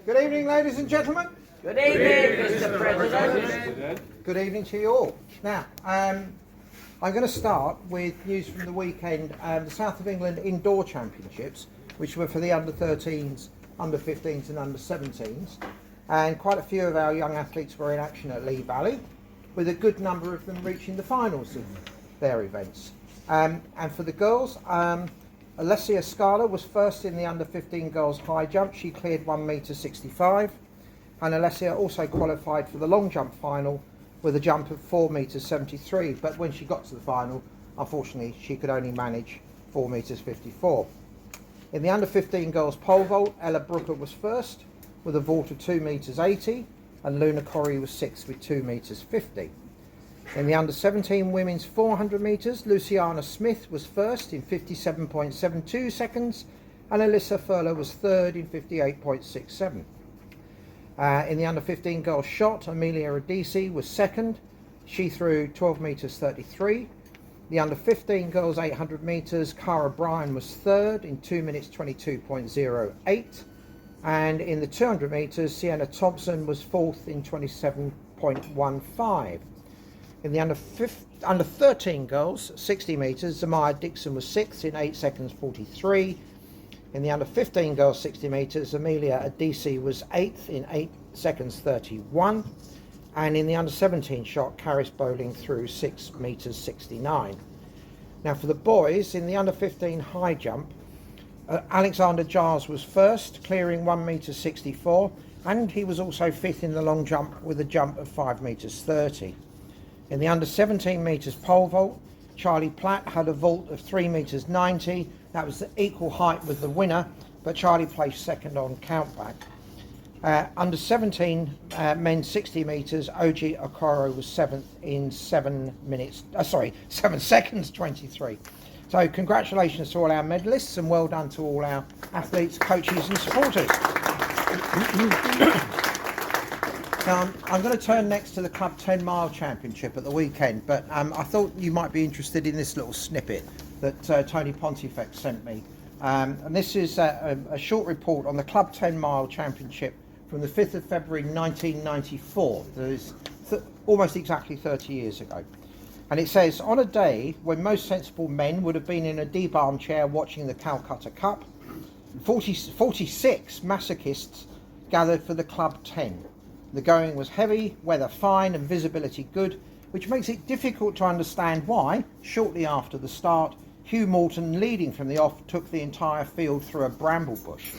Good evening, ladies and gentlemen. Good evening, Mr. President. Good evening to you all. Now, I'm going to start with news from the weekend, the South of England Indoor Championships, which were for the under-13s, under-15s and under-17s. And quite a few of our young athletes were in action at Lee Valley, with a good number of them reaching the finals of their events. And for the girls, Alessia Scala was first in the under-15 girls high jump. She cleared 1.65 m. And Alessia also qualified for the long jump final with a jump of 4.73 m. But when she got to the final, unfortunately, she could only manage 4.54 m. In the under-15 girls pole vault, Ella Brooker was first with a vault of 2.80 m, and Luna Corrie was sixth with 2.50 m. In the under-17 women's 400 metres, Luciana Smith was first in 57.72 seconds, and Alyssa Furler was third in 58.67. In the under-15 girls shot, Amelia Adisi was second. She threw 12.33 m. The under-15 girls 800 metres, Cara Bryan was third in 2 minutes 22.08. And in the 200 metres, Sienna Thompson was fourth in 27.15. In the under-13 girls, 60 metres, Zamaya Dixon was sixth in 8 seconds 43. In the under-15 girls 60 metres, Amelia Adisi was eighth in 8 seconds 31. And in the under-17 shot, Caris Bowling threw 6 metres 69. Now for the boys, in the under-15 high jump, Alexander Jars was first, clearing 1.64 m, and he was also fifth in the long jump with a jump of 5.30 m. In the under-17 metres pole vault, Charlie Platt had a vault of 3.90 m. That was the equal height with the winner, but Charlie placed second on countback. Under-17 men's 60 metres, Oji Okoro was seventh in 7 seconds 23. So congratulations to all our medalists, and well done to all our athletes, coaches and supporters. Now, I'm going to turn next to the Club 10 Mile Championship at the weekend, but I thought you might be interested in this little snippet that Tony Pontifex sent me. And this is a short report on the Club 10 Mile Championship from the 5th of February 1994. That is almost exactly 30 years ago. And it says, on a day when most sensible men would have been in a deep armchair watching the Calcutta Cup, 46 masochists gathered for the Club 10. The going was heavy, weather fine and visibility good, which makes it difficult to understand why, shortly after the start, Hugh Morton, leading from the off, took the entire field through a bramble bush.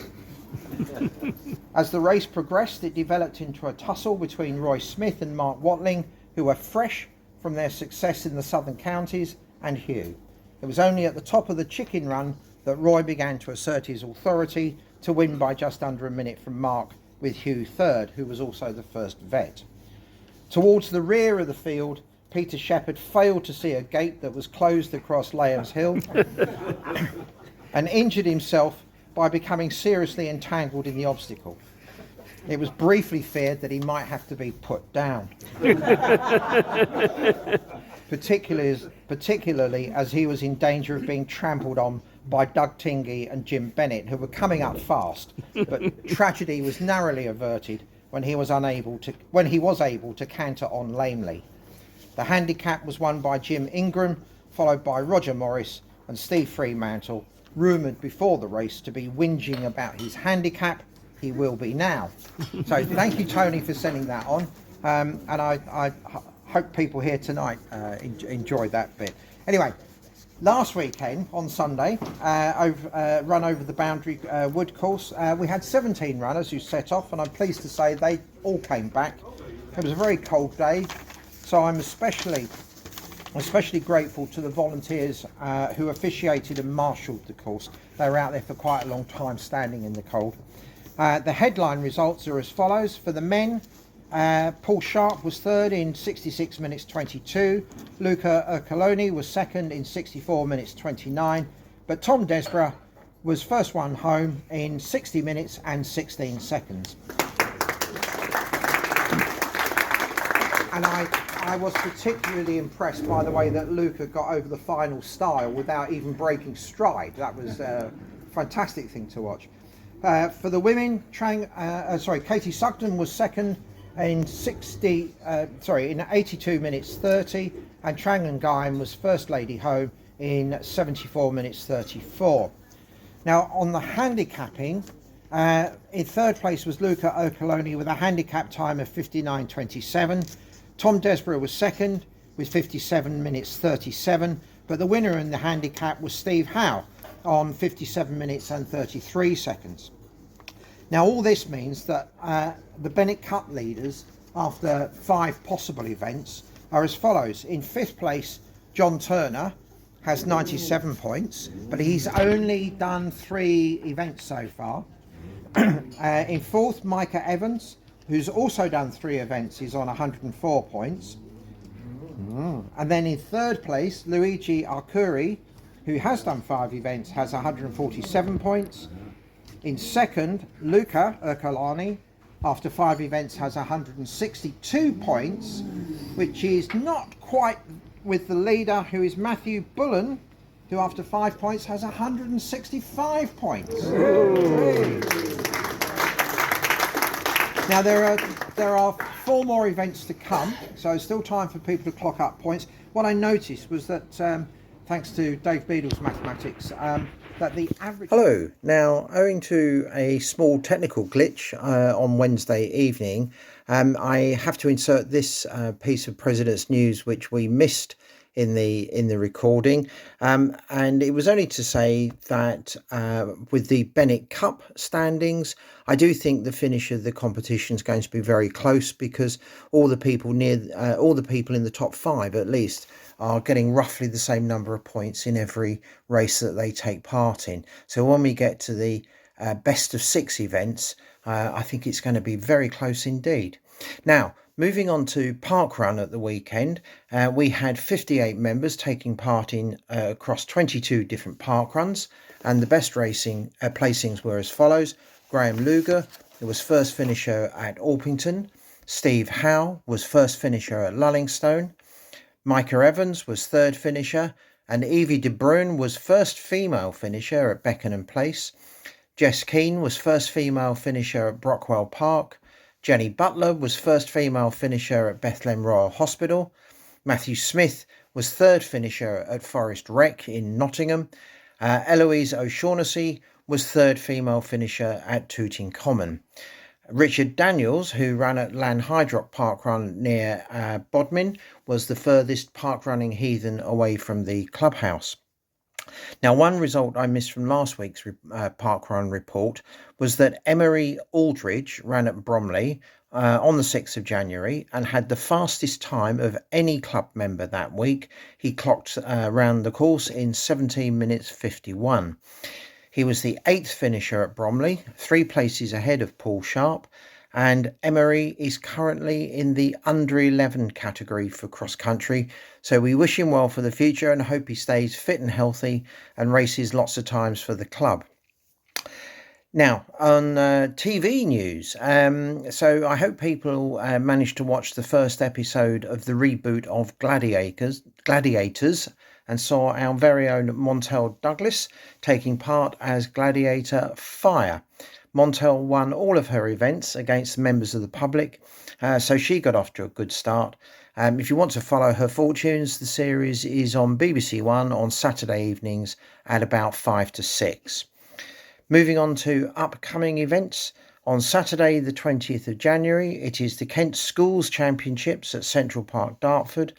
As the race progressed, it developed into a tussle between Roy Smith and Mark Watling, who were fresh from their success in the southern counties, and Hugh. It was only at the top of the chicken run that Roy began to assert his authority, to win by just under a minute from Mark, with Hugh third, who was also the first vet. Towards the rear of the field, Peter Shepherd failed to see a gate that was closed across Lambs Hill and injured himself by becoming seriously entangled in the obstacle. It was briefly feared that he might have to be put down, particularly as he was in danger of being trampled on by Doug Tingey and Jim Bennett, who were coming up fast, but tragedy was narrowly averted when he was able to canter on lamely. The handicap was won by Jim Ingram, followed by Roger Morris and Steve Fremantle, rumoured before the race to be whinging about his handicap. He will be now. So thank you, Tony, for sending that on, and I hope people here tonight enjoy that bit. Anyway, last weekend on Sunday, run over the Boundary Wood course, we had 17 runners who set off, and I'm pleased to say they all came back. It was a very cold day, so I'm especially grateful to the volunteers who officiated and marshalled the course. They were out there for quite a long time standing in the cold. The headline results are as follows. For the men, Paul Sharp was third in 66 minutes 22. Luca Ercoloni was second in 64 minutes 29. But Tom Desborough was first one home in 60 minutes and 16 seconds. And I was particularly impressed by the way that Luca got over the final stile without even breaking stride. That was a fantastic thing to watch. For the women, Katie Sugden was second in 82 minutes 30, and Trang Nguyen was first lady home in 74 minutes 34. Now on the handicapping, in third place was Luca Ocoloni with a handicap time of 59.27. Tom Desborough was second with 57 minutes 37, but the winner in the handicap was Steve Howe on 57 minutes and 33 seconds. Now all this means that the Bennett Cup leaders after 5 possible events are as follows. In 5th place, John Turner has 97 points, but he's only done 3 events so far. In 4th, Micah Evans, who's also done 3 events, is on 104 points. And then in 3rd place, Luigi Arcuri, who has done 5 events, has 147 points. In 2nd, Luca Ercolani, after 5 events, has 162 points, which is not quite with the leader, who is Matthew Bullen, who after 5 points has 165 points. Now there are 4 more events to come, so it's still time for people to clock up points. What I noticed was that, thanks to Dave Beadle's mathematics, that the average... Hello. Now, owing to a small technical glitch on Wednesday evening, I have to insert this piece of President's News, which we missed in the recording, and it was only to say that with the Bennett Cup standings, I do think the finish of the competition is going to be very close, because all the people in the top 5 at least are getting roughly the same number of points in every race that they take part in. So when we get to the best of 6 events, I think it's going to be very close indeed. Now, moving on to parkrun at the weekend, we had 58 members taking part in across 22 different parkruns, and the best placings were as follows. Graham Luger, who was first finisher at Orpington. Steve Howe was first finisher at Lullingstone. Micah Evans was third finisher, and Evie De Bruyn was first female finisher at Beckenham Place. Jess Keane was first female finisher at Brockwell Park. Jenny Butler was first female finisher at Bethlehem Royal Hospital. Matthew Smith was third finisher at Forest Rec in Nottingham. Eloise O'Shaughnessy was third female finisher at Tooting Common. Richard Daniels, who ran at Lanhydrock Parkrun near Bodmin, was the furthest parkrunning heathen away from the clubhouse. Now, one result I missed from last week's parkrun report was that Emery Aldridge ran at Bromley on the 6th of January and had the fastest time of any club member that week. He clocked around the course in 17 minutes 51. He was the 8th finisher at Bromley, 3 places ahead of Paul Sharp, and Emery is currently in the under 11 category for cross country. So we wish him well for the future and hope he stays fit and healthy and races lots of times for the club. Now, on TV news, so I hope people managed to watch the first episode of the reboot of Gladiators, and saw our very own Montel Douglas taking part as Gladiator Fire. Montel won all of her events against members of the public, so she got off to a good start. If you want to follow her fortunes, the series is on BBC One on Saturday evenings at about 5 to 6. Moving on to upcoming events. On Saturday the 20th of January, it is the Kent Schools Championships at Central Park, Dartford.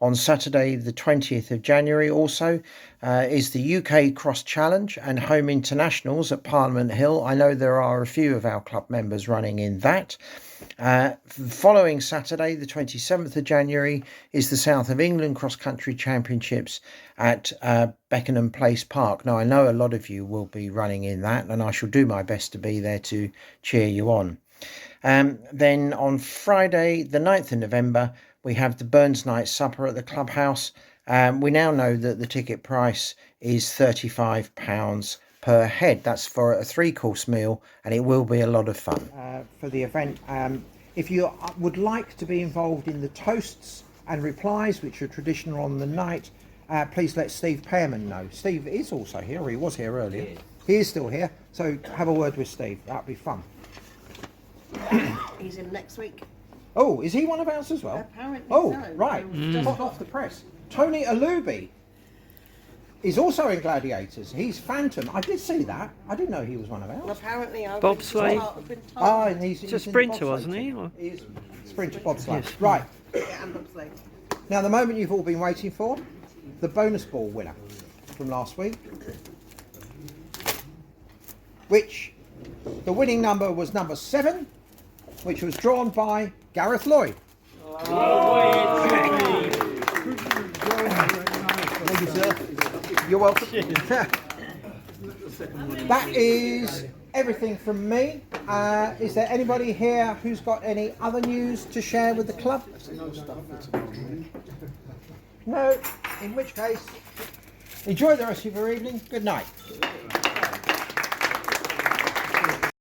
On Saturday the 20th of January also is the UK Cross Challenge and Home Internationals at Parliament Hill. I know there are a few of our club members running in that. Following Saturday the 27th of January is the South of England Cross Country Championships at Beckenham Place Park. Now I know a lot of you will be running in that, and I shall do my best to be there to cheer you on. Then on Friday the 9th of November we have the Burns Night Supper at the clubhouse. We now know that the ticket price is £35 per head. That's for a 3-course meal, and it will be a lot of fun. For the event, if you would like to be involved in the toasts and replies, which are traditional on the night, please let Steve Pearman know. Steve is also here, or he was here earlier. He is still here, so have a word with Steve. That'd be fun. He's in next week. Oh, is he one of ours as well? Apparently Oh, so. right. Hot off the press. Tony Alubi is also in Gladiators. He's Phantom. I did see that. I didn't know he was one of Well, ours. apparently I've Bobsleigh. been told. Ah, and he's He's a in the sprinter, bobsleigh wasn't he? team. Or- He is sprinter bobsleigh. Yes. Right. Yeah, and bobsleigh. Now, the moment you've all been waiting for, the bonus ball winner from last week, which the winning number was number 7, which was drawn by Gareth Lloyd. Thank you, sir. You're welcome. That is everything from me. Is there anybody here who's got any other news to share with the club? No, in which case, enjoy the rest of your evening. Good night.